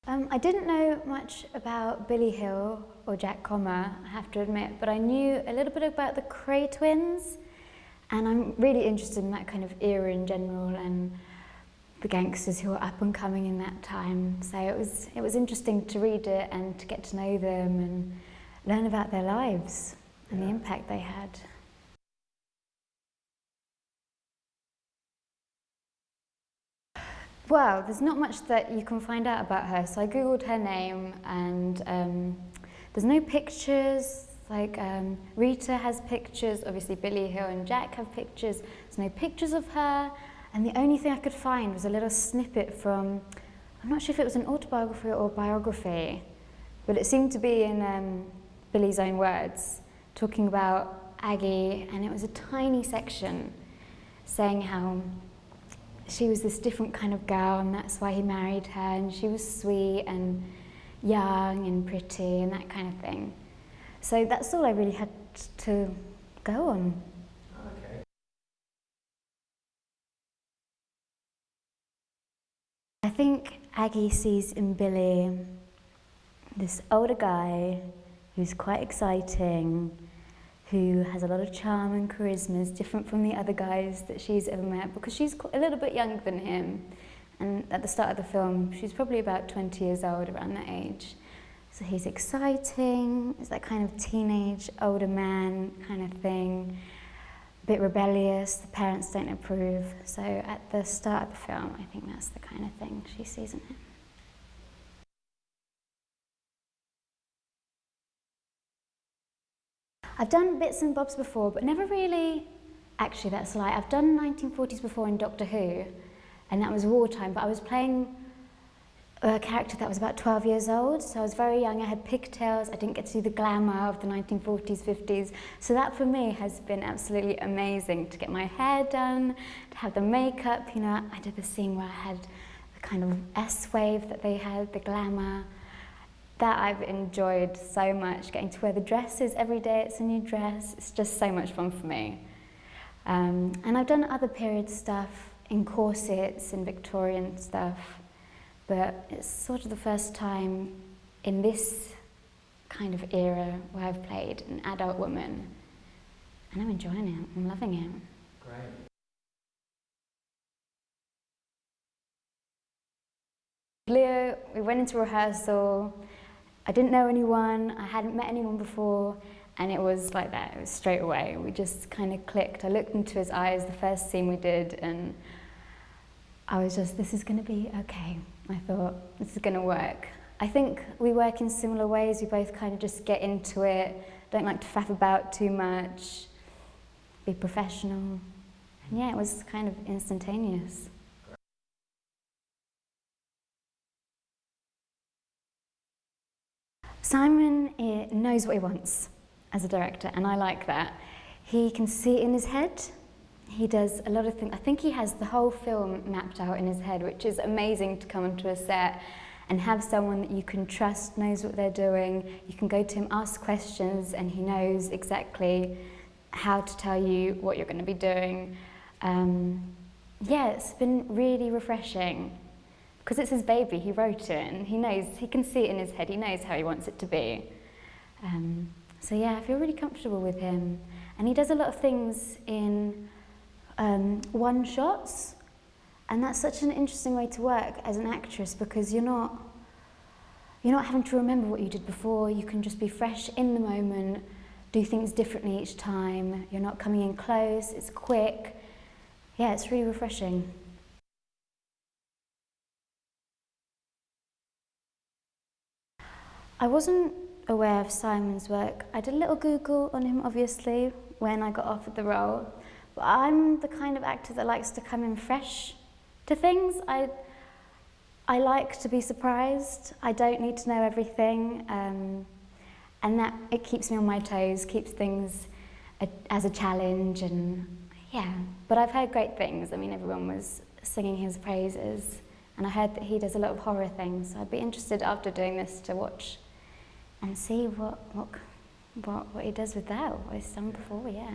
I didn't know much about Billy Hill or Jack Comer, I have to admit, but I knew a little bit about the Kray twins, and I'm really interested in that kind of era in general and the gangsters who were up and coming in that time. So it was interesting to read it and to get to know them and learn about their lives and the impact they had. Well, there's not much that you can find out about her. So I googled her name, and there's no pictures. Like Rita has pictures, obviously Billy Hill and Jack have pictures. There's no pictures of her, and the only thing I could find was a little snippet from, I'm not sure if it was an autobiography or biography, but it seemed to be in Billy's own words, talking about Aggie, and it was a tiny section saying how she was this different kind of girl, and that's why he married her, and she was sweet and young and pretty and that kind of thing. So that's all I really had to go on. Okay. I think Aggie sees in Billy this older guy who's quite exciting, who has a lot of charm and charisma, is different from the other guys that she's ever met, because she's a little bit younger than him. And at the start of the film, she's probably about 20 years old, around that age. So he's exciting, it's that kind of teenage, older man kind of thing, a bit rebellious, the parents don't approve. So at the start of the film, I think that's the kind of thing she sees in him. I've done bits and bobs before, but never really, actually that's a lie, I've done 1940s before in Doctor Who, and that was wartime, but I was playing a character that was about 12 years old, so I was very young, I had pigtails, I didn't get to see the glamour of the 1940s, 50s, so that for me has been absolutely amazing, to get my hair done, to have the makeup, you know, I did the scene where I had the kind of S-wave that they had, the glamour. That I've enjoyed so much, getting to wear the dresses every day, it's a new dress, it's just so much fun for me. And I've done other period stuff in corsets and Victorian stuff, but it's sort of the first time in this kind of era where I've played an adult woman, and I'm enjoying it, I'm loving it. Great. Leo, we went into rehearsal, I didn't know anyone, I hadn't met anyone before, and it was like that, it was straight away. We just kind of clicked. I looked into his eyes the first scene we did, and I was just, this is going to be okay. I thought, this is going to work. I think we work in similar ways. We both kind of just get into it, don't like to faff about too much, be professional. And yeah, it was kind of instantaneous. Simon knows what he wants as a director, and I like that. He can see it in his head. He does a lot of things. I think he has the whole film mapped out in his head, which is amazing to come onto a set and have someone that you can trust, knows what they're doing. You can go to him, ask questions, and he knows exactly how to tell you what you're going to be doing. Yeah, it's been really refreshing. Because it's his baby, he wrote it, and he knows, he can see it in his head, he knows how he wants it to be. So yeah, I feel really comfortable with him. And he does a lot of things in one-shots, and that's such an interesting way to work as an actress, because you're not having to remember what you did before, you can just be fresh in the moment, do things differently each time, you're not coming in close, it's quick. Yeah, it's really refreshing. I wasn't aware of Simon's work. I did a little Google on him, obviously, when I got offered the role. But I'm the kind of actor that likes to come in fresh to things. I like to be surprised. I don't need to know everything. And that, it keeps me on my toes, keeps things as a challenge, and yeah. But I've heard great things. I mean, everyone was singing his praises. And I heard that he does a lot of horror things. So I'd be interested after doing this to watch and see what he does with that, what he's done before, yeah.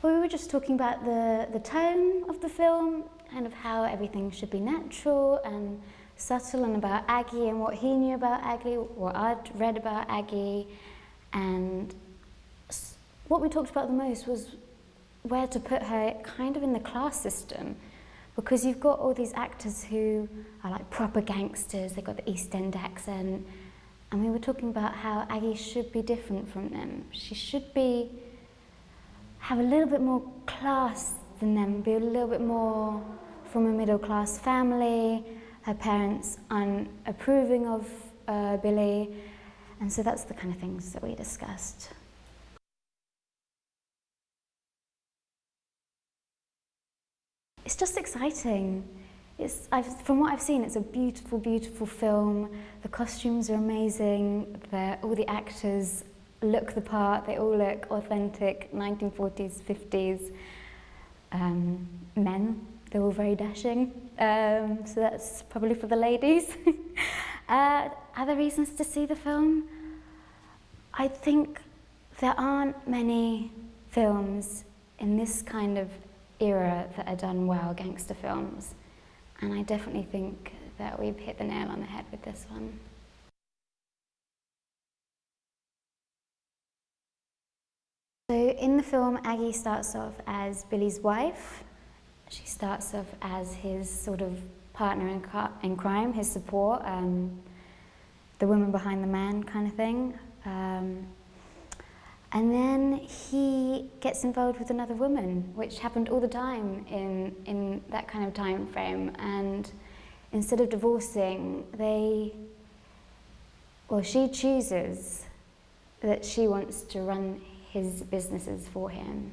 Well, we were just talking about the tone of the film, kind of how everything should be natural and subtle, and about Aggie and what he knew about Aggie, what I'd read about Aggie. And what we talked about the most was where to put her kind of in the class system, because you've got all these actors who are like proper gangsters, they've got the East End accent, and we were talking about how Aggie should be different from them. She should have a little bit more class than them, be a little bit more from a middle class family, her parents unapproving of Billy, and so that's the kind of things that we discussed. It's just exciting. From what I've seen, it's a beautiful, beautiful film. The costumes are amazing. All the actors look the part. They all look authentic 1940s, 50s men. They're all very dashing. So that's probably for the ladies. Other reasons to see the film? I think there aren't many films in this kind of era that are done well, gangster films, and I definitely think that we've hit the nail on the head with this one. So in the film, Aggie starts off as Billy's wife. She starts off as his sort of partner in crime, his support, the woman behind the man kind of thing. And then he gets involved with another woman, which happened all the time in that kind of time frame. And instead of divorcing, she chooses that she wants to run his businesses for him.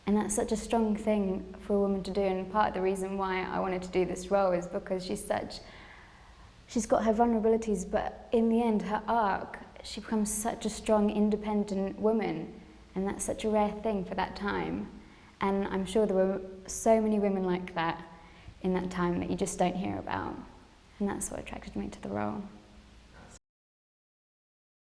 And that's such a strong thing for a woman to do. And part of the reason why I wanted to do this role is because she's got her vulnerabilities, but in the end, her arc, she becomes such a strong, independent woman, and that's such a rare thing for that time. And I'm sure there were so many women like that in that time that you just don't hear about, and that's what attracted me to the role.